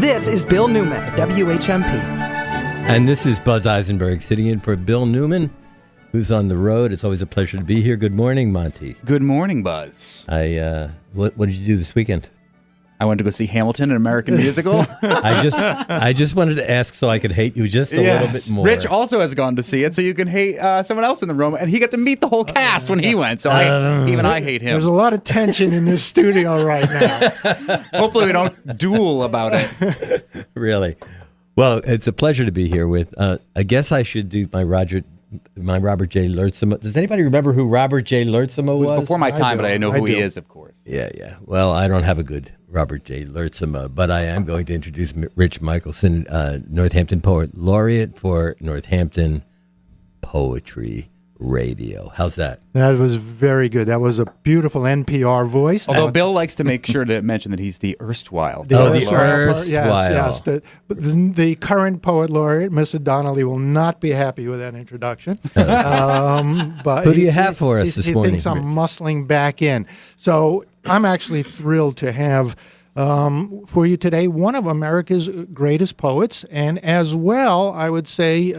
This is Bill Newman at WHMP. And this is Buzz Eisenberg sitting in for Bill Newman, who's on the road. It's always a pleasure to be here. Good morning, Monty. Good morning, Buzz. What did you do this weekend? I went to go see Hamilton, an American musical. I just wanted to ask so I could hate you just a little bit more. Rich also has gone to see it, so you can hate someone else in the room, and he got to meet the whole cast when he went. So I hate him. There's a lot of tension in this studio right now. Hopefully, we don't duel about it. Really? Well, it's a pleasure to be here with. I guess I should do my Robert J. Lertzema. Does anybody remember who Robert J. Lertzema was? Before my time, but I know who he is, of course. Yeah. Well, I don't have a good Robert J. Lertzema, but I am going to introduce Rich Michelson, Northampton Poet Laureate for Northampton Poetry Radio. How's that? That was very good. That was a beautiful NPR voice. Although Bill likes to make sure to mention that he's the erstwhile. The erstwhile. Yes. The current poet laureate, Mr. Donnelly, will not be happy with that introduction. But who do you have for us this morning? He thinks I'm muscling back in. So I'm actually thrilled to have for you today one of America's greatest poets, and as well, I would say,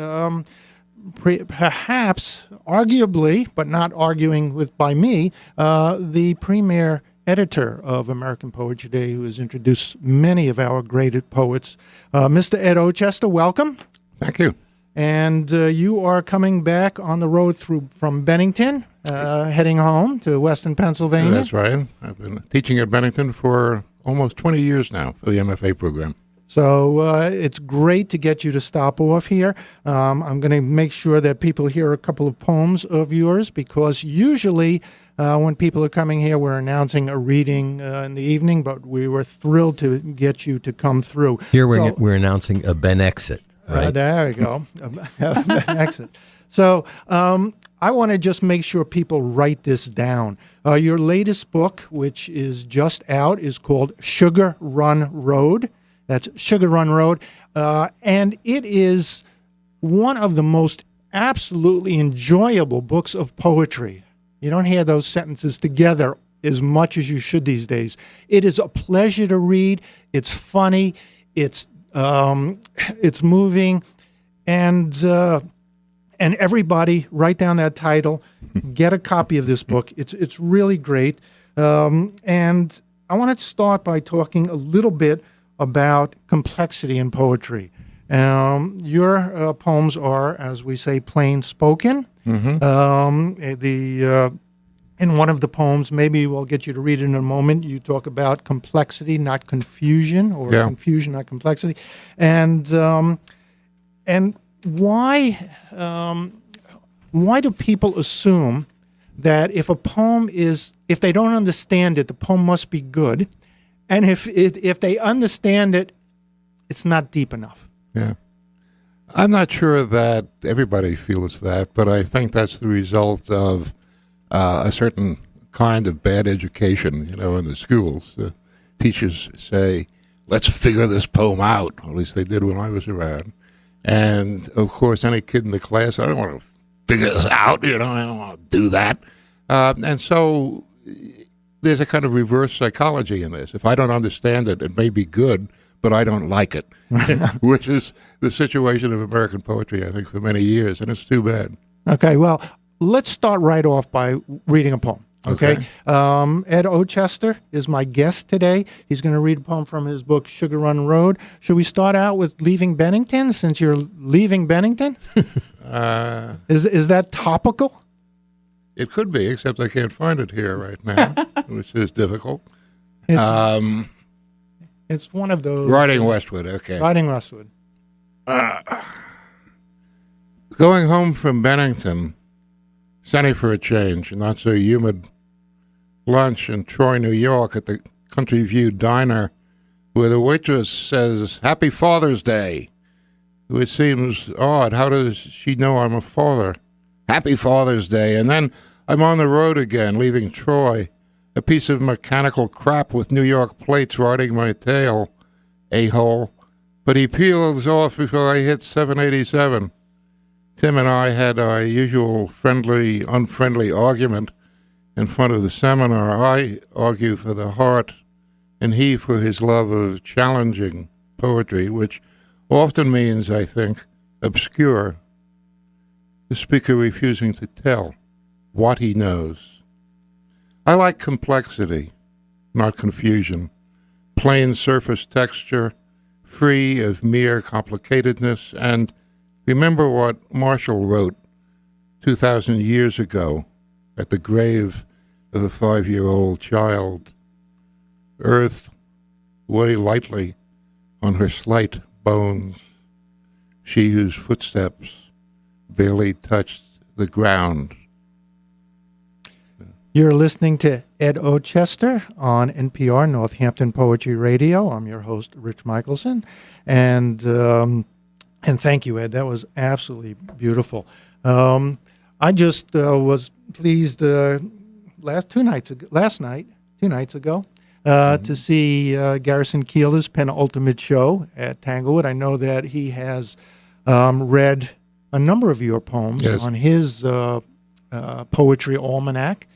perhaps, arguably, but not arguing by me, the premier editor of American Poetry Today, who has introduced many of our great poets, Mr. Ed Ochester. Welcome. Thank you. And you are coming back on the road from Bennington, heading home to Western Pennsylvania. That's right. I've been teaching at Bennington for almost 20 years now for the MFA program. So it's great to get you to stop off here. I'm going to make sure that people hear a couple of poems of yours, because usually when people are coming here, we're announcing a reading in the evening, but we were thrilled to get you to come through. Here we're announcing a Ben Exit. Right? There we go. Exit. So I want to just make sure people write this down. Your latest book, which is just out, is called Sugar Run Road. That's Sugar Run Road. And it is one of the most absolutely enjoyable books of poetry. You don't hear those sentences together as much as you should these days. It is a pleasure to read. It's funny. It's moving. And everybody, write down that title. Get a copy of this book. It's really great. And I want to start by talking a little bit about complexity in poetry. Your poems are, as we say, plain spoken. Mm-hmm. In one of the poems, maybe we'll get you to read it in a moment, you talk about complexity, not confusion, or confusion, not complexity. And why do people assume that if a poem if they don't understand it, the poem must be good? And if they understand it, it's not deep enough. Yeah. I'm not sure that everybody feels that, but I think that's the result of a certain kind of bad education, in the schools. Teachers say, let's figure this poem out. Or at least they did when I was around. And, of course, any kid in the class, I don't want to figure this out, I don't want to do that. And so there's a kind of reverse psychology in this. If I don't understand it, it may be good, but I don't like it, which is the situation of American poetry, I think, for many years, and it's too bad. Okay, well, let's start right off by reading a poem. Okay. Ed Ochester is my guest today. He's going to read a poem from his book, Sugar Run Road. Should we start out with Leaving Bennington, since you're leaving Bennington? Is that topical? It could be, except I can't find it here right now, which is difficult. It's one of those... Riding Westward, okay. Riding Westward. Going home from Bennington, sunny for a change, not so humid. Lunch in Troy, New York at the Country View Diner, where the waitress says, Happy Father's Day. Which seems odd. How does she know I'm a father? Happy Father's Day. And then I'm on the road again, leaving Troy. A piece of mechanical crap with New York plates riding my tail. A-hole. But he peels off before I hit 787. Tim and I had our usual friendly, unfriendly argument in front of the seminar. I argue for the heart, and he for his love of challenging poetry, which often means, I think, obscure, the speaker refusing to tell what he knows. I like complexity, not confusion, plain surface texture, free of mere complicatedness, and remember what Marshall wrote 2,000 years ago at the grave of a 5-year-old child. Earth weigh lightly on her slight bones, she whose footsteps barely touched the ground. You're listening to Ed Ochester on NPR Northampton Poetry Radio. I'm your host, Rich Michelson, and thank you, Ed. That was absolutely beautiful. I just was pleased two nights ago, to see Garrison Keillor's penultimate show at Tanglewood. I know that he has read a number of your poems on his poetry almanac.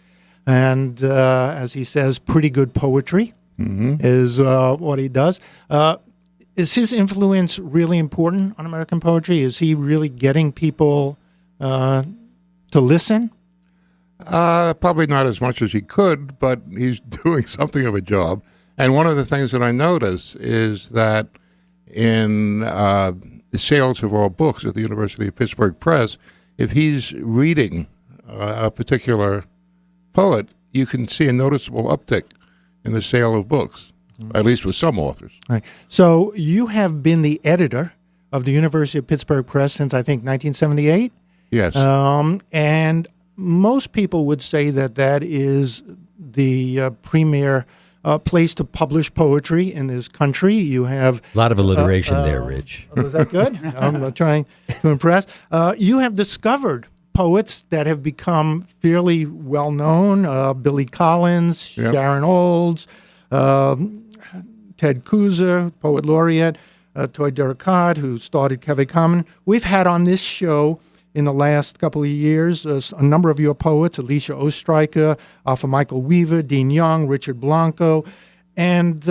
And as he says, pretty good poetry is what he does. Is his influence really important on American poetry? Is he really getting people to listen? Probably not as much as he could, but he's doing something of a job. And one of the things that I notice is that in the sales of our books at the University of Pittsburgh Press, if he's reading a particular poet, you can see a noticeable uptick in the sale of books, at least with some authors. Right. So you have been the editor of the University of Pittsburgh Press since, I think, 1978? Yes. And most people would say that is the premier place to publish poetry in this country. You have A lot of alliteration there, Rich. Was that good? I'm trying to impress. You have discovered poets that have become fairly well known: Billy Collins, Sharon Olds, Ted Kuzer, poet laureate, Toy Derricotte, who started Cave Common. We've had on this show in the last couple of years a number of your poets: Alicia Ostreicher, Arthur Michael Weaver, Dean Young, Richard Blanco, and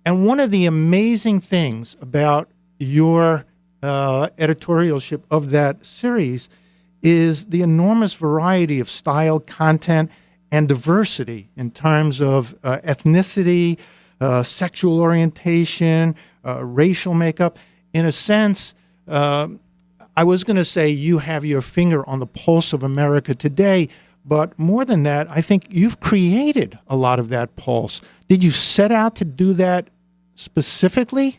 one of the amazing things about your editorialship of that series is the enormous variety of style, content, and diversity in terms of ethnicity, sexual orientation, racial makeup. In a sense, I was going to say you have your finger on the pulse of America today, but more than that, I think you've created a lot of that pulse. Did you set out to do that specifically?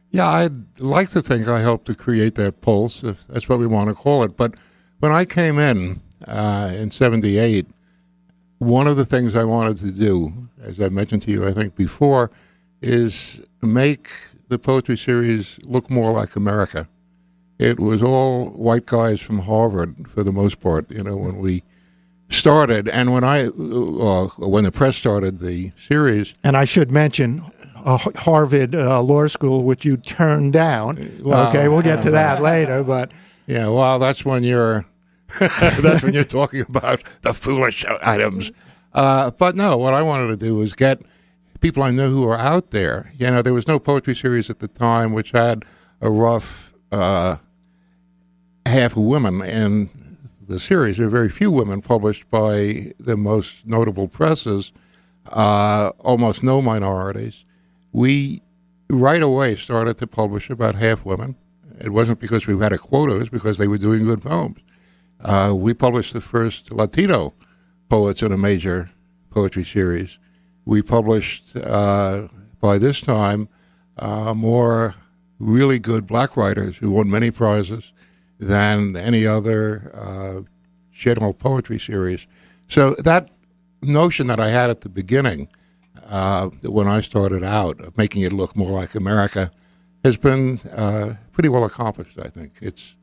Yeah, I'd like to think I helped to create that pulse, if that's what we want to call it. But when I came in 78, one of the things I wanted to do, as I mentioned to you, I think before, is make the poetry series look more like America. It was all white guys from Harvard for the most part, when we started. And when when the press started the series. And I should mention Harvard Law School, which you turned down. Well, okay, we'll get to that later, but. Yeah, well, that's when you're talking about the foolish items. But no, what I wanted to do was get people I knew who were out there. There was no poetry series at the time which had a rough half of women in the series. There are very few women published by the most notable presses, almost no minorities. We right away started to publish about half women. It wasn't because we had a quota, it was because they were doing good poems. We published the first Latino poets in a major poetry series. We published, by this time, more really good black writers who won many prizes than any other general poetry series. So that notion that I had at the beginning, when I started out, of making it look more like America, has been pretty well accomplished, I think. It's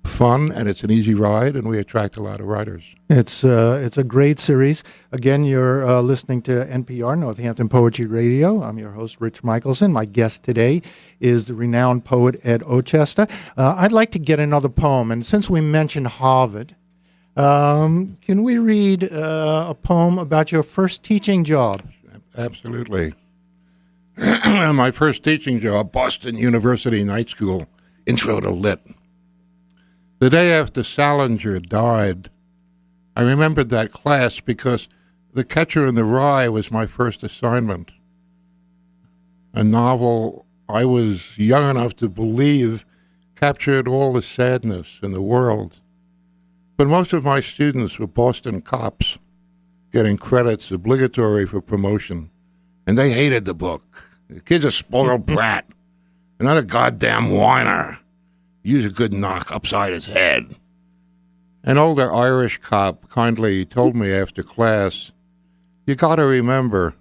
fun, and it's an easy ride, and we attract a lot of writers. It's a great series. Again, you're listening to NPR, Northampton Poetry Radio. I'm your host, Rich Michelson. My guest today is the renowned poet Ed Ochester. I'd like to get another poem, and since we mentioned Harvard, can we read a poem about your first teaching job? Absolutely. my first teaching job, Boston University Night School, Intro to Lit. The day after Salinger died, I remembered that class because The Catcher in the Rye was my first assignment. A novel I was young enough to believe captured all the sadness in the world. But most of my students were Boston cops, getting credits obligatory for promotion. And they hated the book. The kid's a spoiled brat. Another goddamn whiner. Use a good knock upside his head. An older Irish cop kindly told me after class, you gotta remember,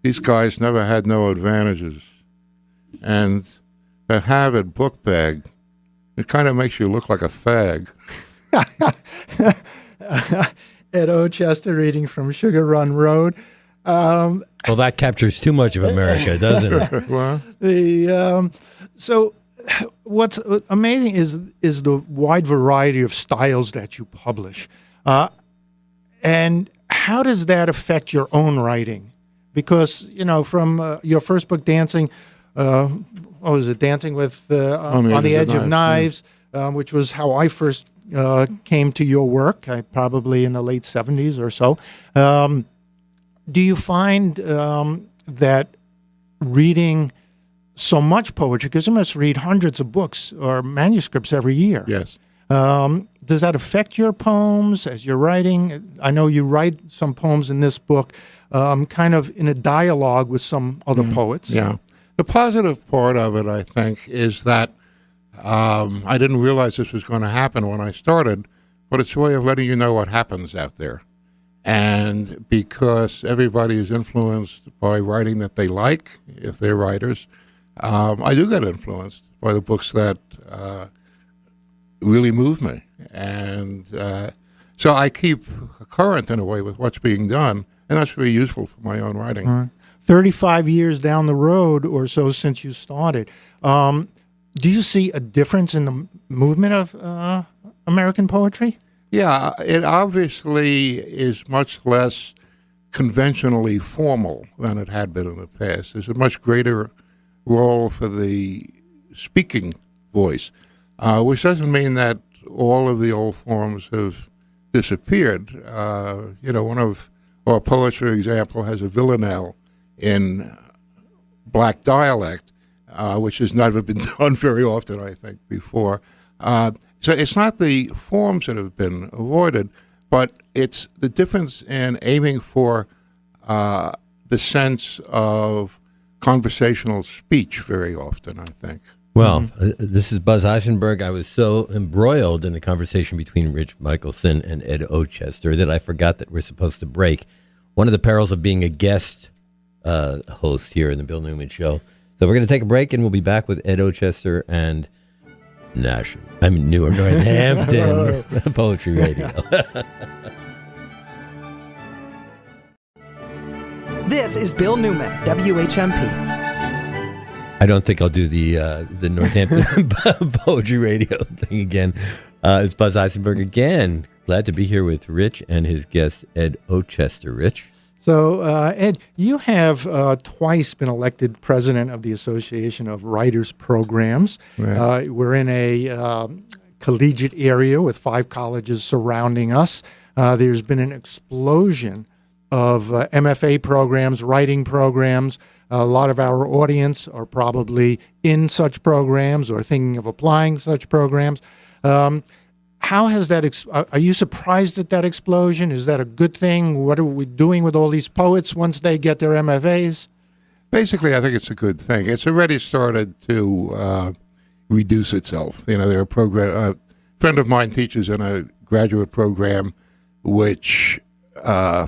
these guys never had no advantages. And that Harvard book bag, it kind of makes you look like a fag. Ed Ochester reading from Sugar Run Road. Well, that captures too much of America, doesn't it? Well, So what's amazing is the wide variety of styles that you publish. And how does that affect your own writing? Because, from your first book, Dancing, what was it, Dancing with on the Edge of Knives, which was how I first came to your work, probably in the late 70s or so. Do you find that reading so much poetry, because you must read hundreds of books or manuscripts every year. yes. Does that affect your poems as you're writing? I know you write some poems in this book kind of in a dialogue with some other poets. Yeah. The positive part of it, I think, is that I didn't realize this was going to happen when I started, but it's a way of letting you know what happens out there. And because everybody is influenced by writing that they like, if they're writers, I do get influenced by the books that really move me. And so I keep current in a way with what's being done, and that's very useful for my own writing. Right. 35 years down the road or so since you started, do you see a difference in the movement of American poetry? Yeah, it obviously is much less conventionally formal than it had been in the past. There's a much greater role for the speaking voice, which doesn't mean that all of the old forms have disappeared. One of our poets, for example, has a villanelle in black dialect, which has never been done very often, I think, before. So it's not the forms that have been avoided, but it's the difference in aiming for the sense of conversational speech very often, I think. Well, this is Buzz Eisenberg. I was so embroiled in the conversation between Rich Michelson and Ed Ochester that I forgot that we're supposed to break. One of the perils of being a guest host here in the Bill Newman Show. So we're going to take a break, and we'll be back with Ed Ochester and Northampton Poetry Radio. This is Bill Newman, WHMP. I don't think I'll do the Northampton Poetry Radio thing again. It's Buzz Eisenberg again. Glad to be here with Rich and his guest, Ed Ochester. Rich? So, Ed, you have twice been elected president of the Association of Writers Programs. Right. We're in a collegiate area with 5 colleges surrounding us. There's been an explosion of MFA programs, writing programs. A lot of our audience are probably in such programs or thinking of applying such programs. How has that, are you surprised at that explosion? Is that a good thing? What are we doing with all these poets once they get their MFAs? Basically, I think it's a good thing. It's already started to reduce itself. There are a friend of mine teaches in a graduate program which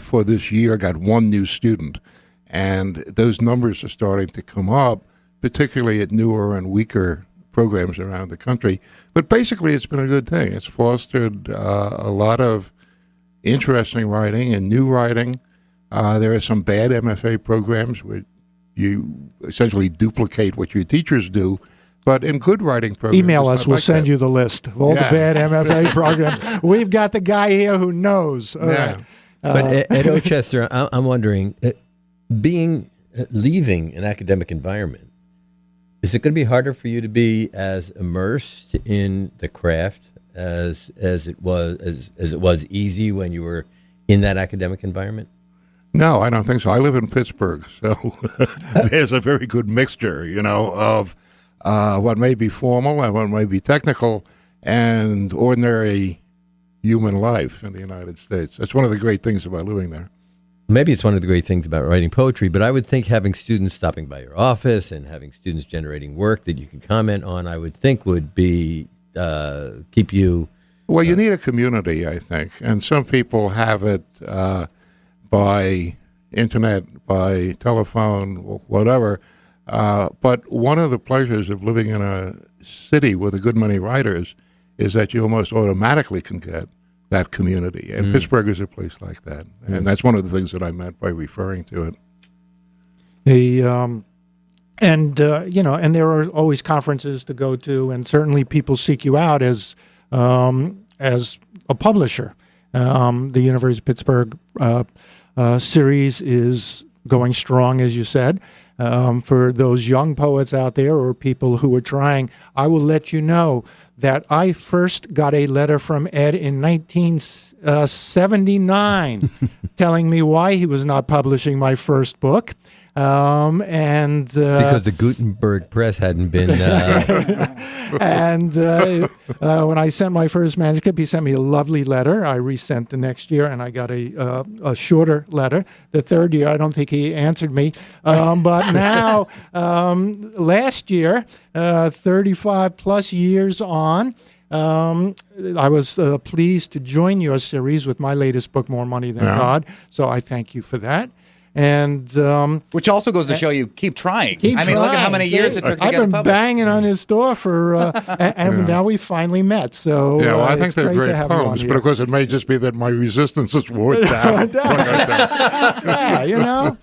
for this year got 1 new student. And those numbers are starting to come up, particularly at newer and weaker programs around the country. But basically, it's been a good thing. It's fostered a lot of interesting writing and new writing. There are some bad MFA programs where you essentially duplicate what your teachers do. But in good writing programs... Email us. We'll send you the list of all the bad MFA programs. We've got the guy here who knows. All right. But Ed Ochester, I'm wondering... being leaving an academic environment, is it going to be harder for you to be as immersed in the craft as it was easy when you were in that academic environment? No, I don't think so. I live in Pittsburgh, so there's a very good mixture, of what may be formal and what may be technical and ordinary human life in the United States. That's one of the great things about living there. Maybe it's one of the great things about writing poetry, but I would think having students stopping by your office and having students generating work that you can comment on, I would think would be keep you... Well, you need a community, I think, and some people have it by internet, by telephone, whatever. But one of the pleasures of living in a city with a good many writers is that you almost automatically can get that community. And Pittsburgh is a place like that. And that's one of the things that I meant by referring to it. And there are always conferences to go to, and certainly people seek you out as a publisher. The University of Pittsburgh series is going strong, as you said. For those young poets out there or people who are trying, I will let you know that I first got a letter from Ed in 1979 telling me why he was not publishing my first book. Because the Gutenberg press hadn't been... And when I sent my first manuscript, he sent me a lovely letter. I resent the next year, and I got a shorter letter. The third year, I don't think he answered me. But now, last year, 35 plus years on, I was pleased to join your series with my latest book, More Money Than God. So I thank you for that. And which also goes to show you keep trying. Look at how many years it took to get I've been published. banging on his door for, and now we finally met. So yeah, well, I think they're great to have poems, but of course it may just be that my resistance is worn down. Yeah,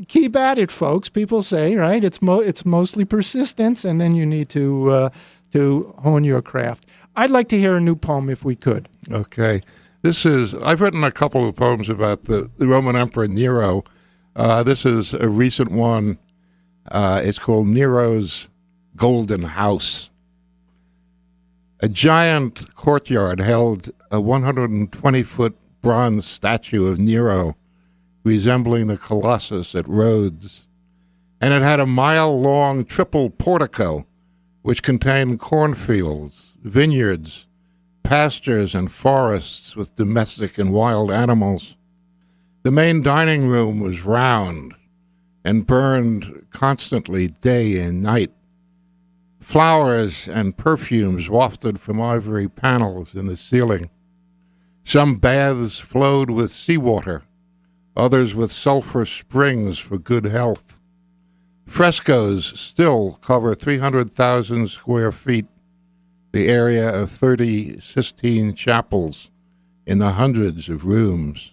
keep at it, folks. People say, right? It's mostly persistence, and then you need to hone your craft. I'd like to hear a new poem if we could. Okay. I've written a couple of poems about the Roman Emperor Nero. This is a recent one. It's called Nero's Golden House. A giant courtyard held a 120-foot bronze statue of Nero resembling the Colossus at Rhodes. And it had a mile-long triple portico which contained cornfields, vineyards, pastures and forests with domestic and wild animals. The main dining room was round and burned constantly day and night. Flowers and perfumes wafted from ivory panels in the ceiling. Some baths flowed with seawater, others with sulfur springs for good health. Frescoes still cover 300,000 square feet, the area of 30 Sistine chapels in the hundreds of rooms.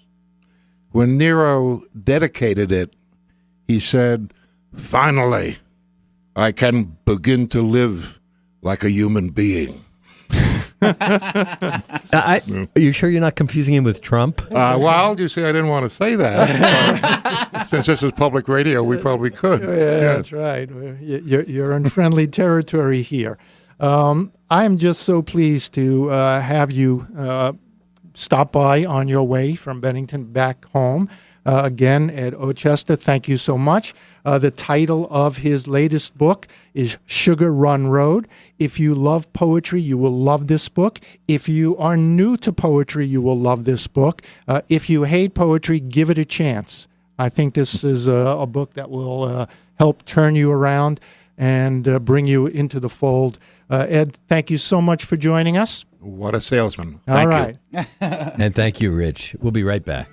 When Nero dedicated it, he said, "Finally, I can begin to live like a human being." Are you sure you're not confusing him with Trump? Well, you see, I didn't want to say that. Since this is public radio, we probably could. Yeah, that's right. You're in friendly territory here. I'm just so pleased to have you stop by on your way from Bennington back home. Again, at Ochester, thank you so much. The title of his latest book is Sugar Run Road. If you love poetry, you will love this book. If you are new to poetry, you will love this book. If you hate poetry, give it a chance. I think this is a book that will help turn you around and bring you into the fold. Ed, thank you so much for joining us. What a salesman. All right. And thank you, Rich. We'll be right back.